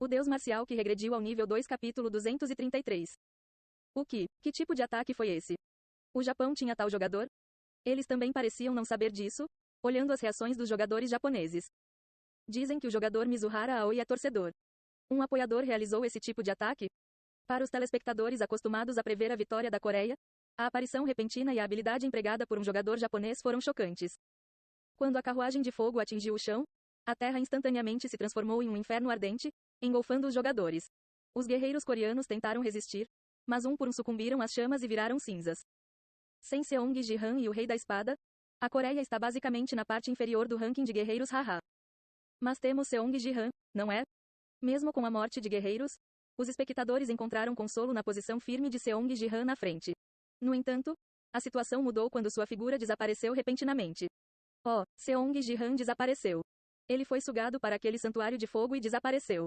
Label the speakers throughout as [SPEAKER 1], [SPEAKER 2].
[SPEAKER 1] O deus marcial que regrediu ao nível 2 capítulo 233. Que tipo de ataque foi esse? O Japão tinha tal jogador? Eles também pareciam não saber disso, olhando as reações dos jogadores japoneses. Dizem que o jogador Mizuhara Aoi é torcedor. Um apoiador realizou esse tipo de ataque? Para os telespectadores acostumados a prever a vitória da Coreia, a aparição repentina e a habilidade empregada por um jogador japonês foram chocantes. Quando a carruagem de fogo atingiu o chão, a terra instantaneamente se transformou em um inferno ardente, engolfando os jogadores. Os guerreiros coreanos tentaram resistir, mas um por um sucumbiram às chamas e viraram cinzas. Sem Seong Ji-han e o Rei da Espada, a Coreia está basicamente na parte inferior do ranking de guerreiros haha. Mas temos Seong Ji-han, não é? Mesmo com a morte de guerreiros, os espectadores encontraram consolo na posição firme de Seong Ji-han na frente. No entanto, a situação mudou quando sua figura desapareceu repentinamente. Seong Ji-han desapareceu. Ele foi sugado para aquele santuário de fogo e desapareceu.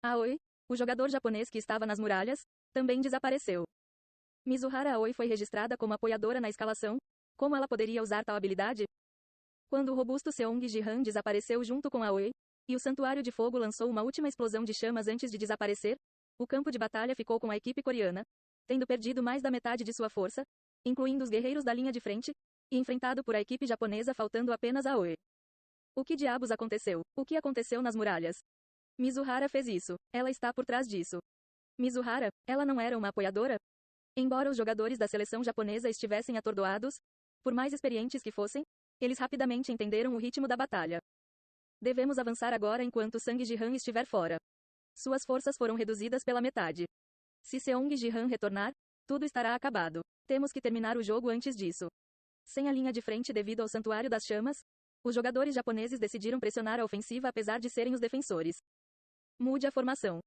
[SPEAKER 1] Aoi, o jogador japonês que estava nas muralhas, também desapareceu. Mizuhara Aoi foi registrada como apoiadora na escalação. Como ela poderia usar tal habilidade? Quando o robusto Seong Ji-han desapareceu junto com Aoi, e o santuário de fogo lançou uma última explosão de chamas antes de desaparecer, o campo de batalha ficou com a equipe coreana, tendo perdido mais da metade de sua força, incluindo os guerreiros da linha de frente, e enfrentado por a equipe japonesa faltando apenas Aoi. O que diabos aconteceu? O que aconteceu nas muralhas? Mizuhara fez isso. Ela está por trás disso. Mizuhara, ela não era uma apoiadora? Embora os jogadores da seleção japonesa estivessem atordoados, por mais experientes que fossem, eles rapidamente entenderam o ritmo da batalha. Devemos avançar agora enquanto Sang Ji-han estiver fora. Suas forças foram reduzidas pela metade. Se Seong Ji-han retornar, tudo estará acabado. Temos que terminar o jogo antes disso. Sem a linha de frente devido ao Santuário das Chamas, os jogadores japoneses decidiram pressionar a ofensiva apesar de serem os defensores. Mude a formação.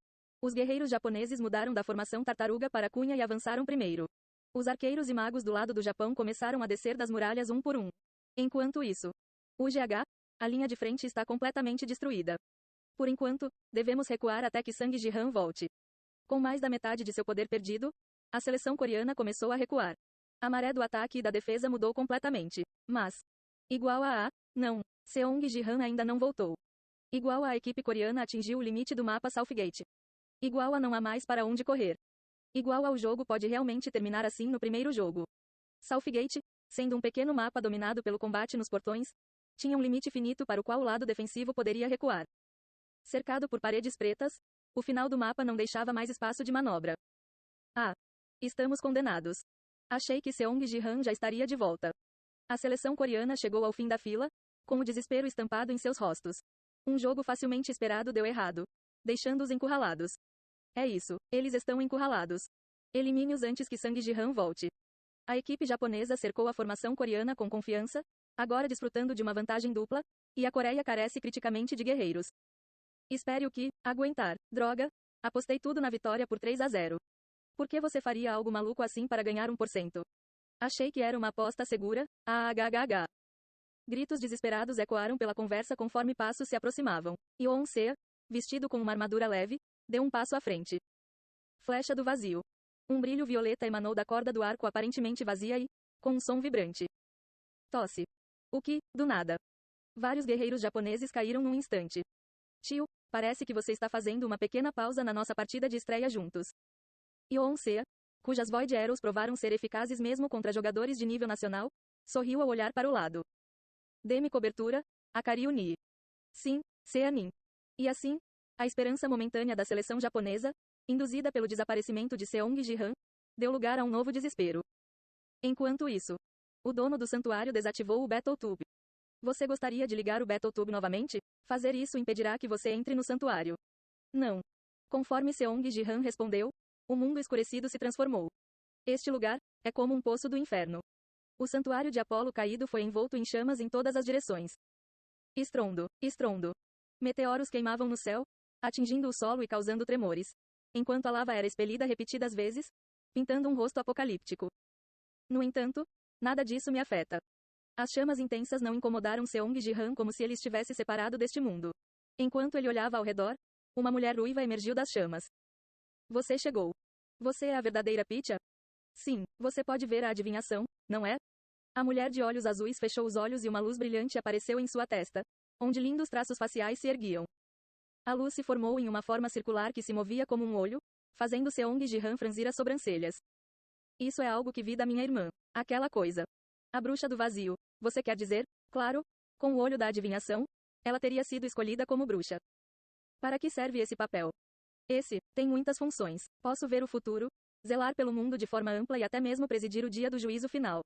[SPEAKER 1] Os guerreiros japoneses mudaram da formação tartaruga para cunha e avançaram primeiro. Os arqueiros e magos do lado do Japão começaram a descer das muralhas um por um. Enquanto isso, o GH, a linha de frente está completamente destruída. Por enquanto, devemos recuar até que Sang Ji-han volte. Com mais da metade de seu poder perdido, a seleção coreana começou a recuar. A maré do ataque e da defesa mudou completamente. Mas, igual não, Seong Ji-han ainda não voltou. Igual a equipe coreana atingiu o limite do mapa Southgate. Igual a não há mais para onde correr. Igual ao jogo pode realmente terminar assim no primeiro jogo. Southgate, sendo um pequeno mapa dominado pelo combate nos portões, tinha um limite finito para o qual o lado defensivo poderia recuar. Cercado por paredes pretas, o final do mapa não deixava mais espaço de manobra. Estamos condenados. Achei que Seong Ji-han já estaria de volta. A seleção coreana chegou ao fim da fila, com o desespero estampado em seus rostos. Um jogo facilmente esperado deu errado, deixando-os encurralados. É isso, eles estão encurralados. Elimine-os antes que Sang Ji-han volte. A equipe japonesa cercou a formação coreana com confiança, agora desfrutando de uma vantagem dupla, e a Coreia carece criticamente de guerreiros. Espere o que? Aguentar. Droga. Apostei tudo na vitória por 3-0. Por que você faria algo maluco assim para ganhar 1%? Achei que era uma aposta segura. Gritos desesperados ecoaram pela conversa conforme passos se aproximavam. Yeon-seo, vestido com uma armadura leve, deu um passo à frente. Flecha do vazio. Um brilho violeta emanou da corda do arco aparentemente vazia e, com um som vibrante. Tosse. O que, do nada. Vários guerreiros japoneses caíram num instante. Tio, parece que você está fazendo uma pequena pausa na nossa partida de estreia juntos. Yeon-seo, cujas Void Arrows provaram ser eficazes mesmo contra jogadores de nível nacional, sorriu ao olhar para o lado. Dê-me cobertura, Akari Uni. Sim, Seanin. E assim, a esperança momentânea da seleção japonesa, induzida pelo desaparecimento de Seong Ji-han, deu lugar a um novo desespero. Enquanto isso, o dono do santuário desativou o Battletube. Você gostaria de ligar o Battletube novamente? Fazer isso impedirá que você entre no santuário. Não. Conforme Seong Ji-han respondeu, o mundo escurecido se transformou. Este lugar é como um poço do inferno. O santuário de Apolo caído foi envolto em chamas em todas as direções. Estrondo, estrondo. Meteoros queimavam no céu, atingindo o solo e causando tremores, enquanto a lava era expelida repetidas vezes, pintando um rosto apocalíptico. No entanto, nada disso me afeta. As chamas intensas não incomodaram Seong Ji-han como se ele estivesse separado deste mundo. Enquanto ele olhava ao redor, uma mulher ruiva emergiu das chamas. Você chegou. Você é a verdadeira Pitya? Sim, você pode ver a adivinhação, não é? A mulher de olhos azuis fechou os olhos e uma luz brilhante apareceu em sua testa, onde lindos traços faciais se erguiam. A luz se formou em uma forma circular que se movia como um olho, fazendo Seong Ji-han franzir as sobrancelhas. Isso é algo que vi da minha irmã. Aquela coisa. A bruxa do vazio. Você quer dizer, claro, com o olho da adivinhação, ela teria sido escolhida como bruxa. Para que serve esse papel? Esse tem muitas funções. Posso ver o futuro, zelar pelo mundo de forma ampla e até mesmo presidir o dia do juízo final.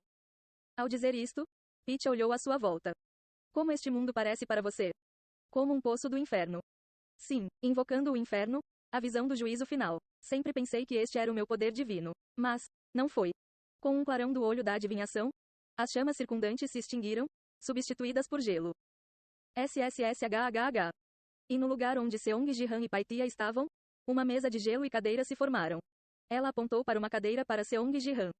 [SPEAKER 1] Ao dizer isto, Peach olhou à sua volta. Como este mundo parece para você? Como um poço do inferno. Sim, invocando o inferno, a visão do juízo final. Sempre pensei que este era o meu poder divino. Mas, não foi. Com um clarão do olho da adivinhação, as chamas circundantes se extinguiram, substituídas por gelo. SSSHHH. E no lugar onde Seong Ji-han e Pai Tia estavam, uma mesa de gelo e cadeiras se formaram. Ela apontou para uma cadeira para Seong Ji-han.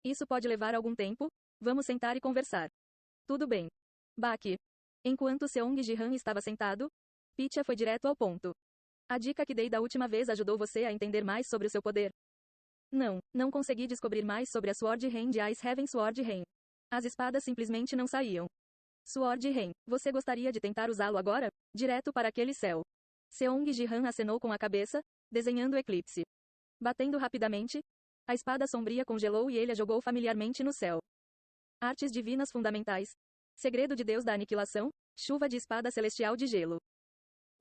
[SPEAKER 1] Isso pode levar algum tempo, vamos sentar e conversar. Tudo bem. Baki. Enquanto Seong Ji-han estava sentado, Picha foi direto ao ponto. A dica que dei da última vez ajudou você a entender mais sobre o seu poder? Não consegui descobrir mais sobre a Sword Rain de Ice Heaven Sword Rain. As espadas simplesmente não saíam. Sword Rain, você gostaria de tentar usá-lo agora? Direto para aquele céu. Seong Ji-han acenou com a cabeça, desenhando o eclipse. Batendo rapidamente, a espada sombria congelou e ele a jogou familiarmente no céu. Artes divinas fundamentais. Segredo de Deus da aniquilação, chuva de espada celestial de gelo.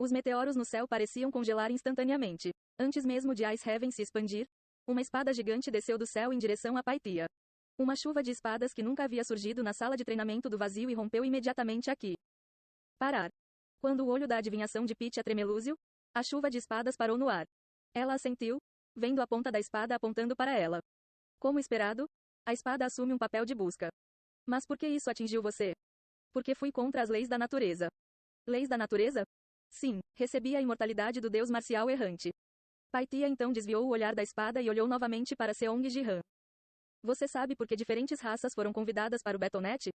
[SPEAKER 1] Os meteoros no céu pareciam congelar instantaneamente. Antes mesmo de Ice Heaven se expandir, uma espada gigante desceu do céu em direção a Pai Tia. Uma chuva de espadas que nunca havia surgido na sala de treinamento do vazio e rompeu imediatamente aqui. Parar. Quando o olho da adivinhação de Peach tremelúzio, a chuva de espadas parou no ar. Ela assentiu, vendo a ponta da espada apontando para ela. Como esperado, a espada assume um papel de busca. Mas por que isso atingiu você? Porque fui contra as leis da natureza. Leis da natureza? Sim, recebi a imortalidade do deus marcial errante. Pai Tia então desviou o olhar da espada e olhou novamente para Seong Ji-han. Você sabe por que diferentes raças foram convidadas para o Battle.net?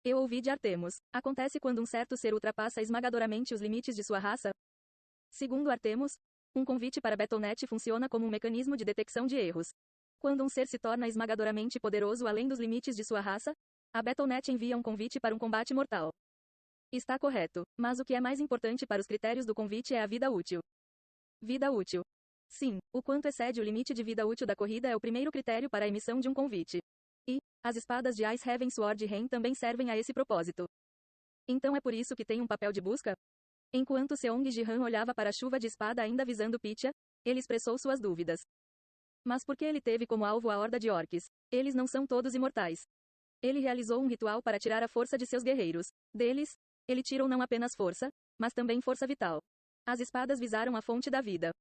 [SPEAKER 1] Eu ouvi de Artemus. Acontece quando um certo ser ultrapassa esmagadoramente os limites de sua raça? Segundo Artemus, um convite para Battle.net funciona como um mecanismo de detecção de erros. Quando um ser se torna esmagadoramente poderoso além dos limites de sua raça, a Battle.net envia um convite para um combate mortal. Está correto, mas o que é mais importante para os critérios do convite é a vida útil. Vida útil. Sim, o quanto excede o limite de vida útil da corrida é o primeiro critério para a emissão de um convite. E, as espadas de Ice Heaven Sword Rain também servem a esse propósito. Então é por isso que tem um papel de busca? Enquanto Seong Ji-han olhava para a chuva de espada ainda visando Picha, ele expressou suas dúvidas. Mas por que ele teve como alvo a horda de orques? Eles não são todos imortais. Ele realizou um ritual para tirar a força de seus guerreiros. Deles, ele tirou não apenas força, mas também força vital. As espadas visaram a fonte da vida.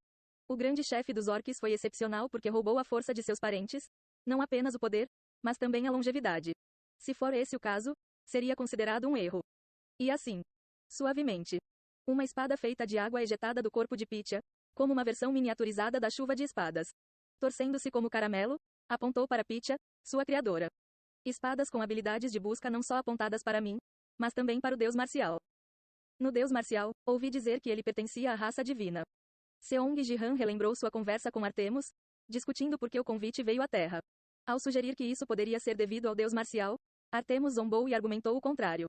[SPEAKER 1] O grande chefe dos orques foi excepcional porque roubou a força de seus parentes, não apenas o poder, mas também a longevidade. Se for esse o caso, seria considerado um erro. E assim, suavemente, uma espada feita de água ejetada do corpo de Picha, como uma versão miniaturizada da chuva de espadas. Torcendo-se como caramelo, apontou para Picha, sua criadora. Espadas com habilidades de busca não só apontadas para mim, mas também para o deus marcial. No deus marcial, ouvi dizer que ele pertencia à raça divina. Seong Ji-han relembrou sua conversa com Artemus, discutindo por que o convite veio à Terra. Ao sugerir que isso poderia ser devido ao deus marcial, Artemus zombou e argumentou o contrário.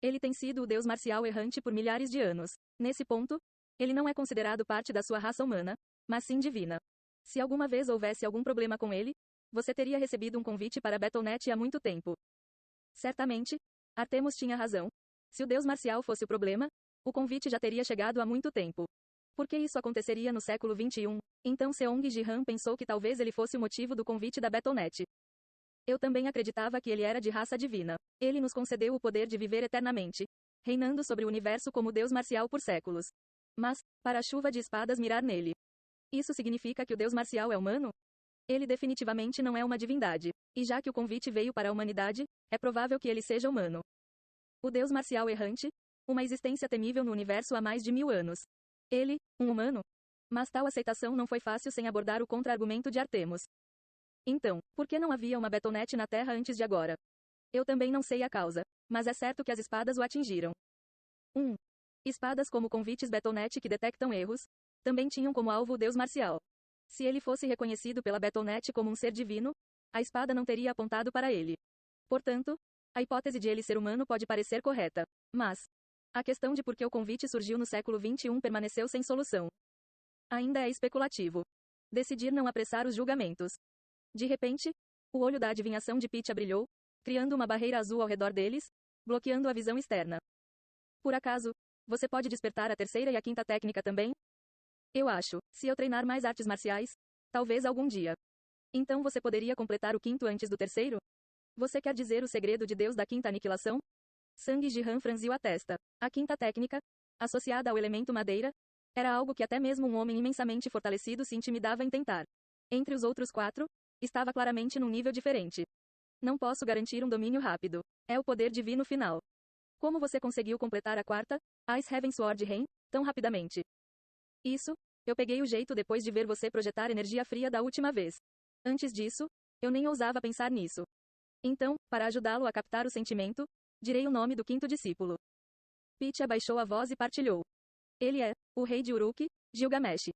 [SPEAKER 1] Ele tem sido o deus marcial errante por milhares de anos. Nesse ponto, ele não é considerado parte da sua raça humana, mas sim divina. Se alguma vez houvesse algum problema com ele, você teria recebido um convite para Battle.net há muito tempo. Certamente, Artemus tinha razão. Se o deus marcial fosse o problema, o convite já teria chegado há muito tempo. Por que isso aconteceria no século XXI? Então Seong Ji-han pensou que talvez ele fosse o motivo do convite da Battle.net. Eu também acreditava que ele era de raça divina. Ele nos concedeu o poder de viver eternamente, reinando sobre o universo como deus marcial por séculos. Mas, para a chuva de espadas mirar nele. Isso significa que o deus marcial é humano? Ele definitivamente não é uma divindade. E já que o convite veio para a humanidade, é provável que ele seja humano. O deus marcial errante, uma existência temível no universo há mais de 1000 anos. Ele, um humano? Mas tal aceitação não foi fácil sem abordar o contra-argumento de Artemus. Então, por que não havia uma Battle.net na Terra antes de agora? Eu também não sei a causa, mas é certo que as espadas o atingiram. 1. Espadas como convites Battle.net que detectam erros, também tinham como alvo o deus marcial. Se ele fosse reconhecido pela Battle.net como um ser divino, a espada não teria apontado para ele. Portanto, a hipótese de ele ser humano pode parecer correta. Mas, A questão de por que o convite surgiu no século XXI permaneceu sem solução. Ainda é especulativo. Decidir não apressar os julgamentos. De repente, o olho da adivinhação de Pitya brilhou, criando uma barreira azul ao redor deles, bloqueando a visão externa. Por acaso, você pode despertar a terceira e a quinta técnica também? Eu acho, se eu treinar mais artes marciais, talvez algum dia. Então você poderia completar o quinto antes do terceiro? Você quer dizer o segredo de Deus da quinta aniquilação? Sang Jihan franziu a testa. A quinta técnica, associada ao elemento madeira, era algo que até mesmo um homem imensamente fortalecido se intimidava em tentar. Entre os outros 4, estava claramente num nível diferente. Não posso garantir um domínio rápido. É o poder divino final. Como você conseguiu completar a quarta, Ice Heaven Sword Rain, tão rapidamente? Isso, eu peguei o jeito depois de ver você projetar energia fria da última vez. Antes disso, eu nem ousava pensar nisso. Então, para ajudá-lo a captar o sentimento, direi o nome do quinto discípulo. Pitya abaixou a voz e partilhou. Ele é o rei de Uruk, Gilgamesh.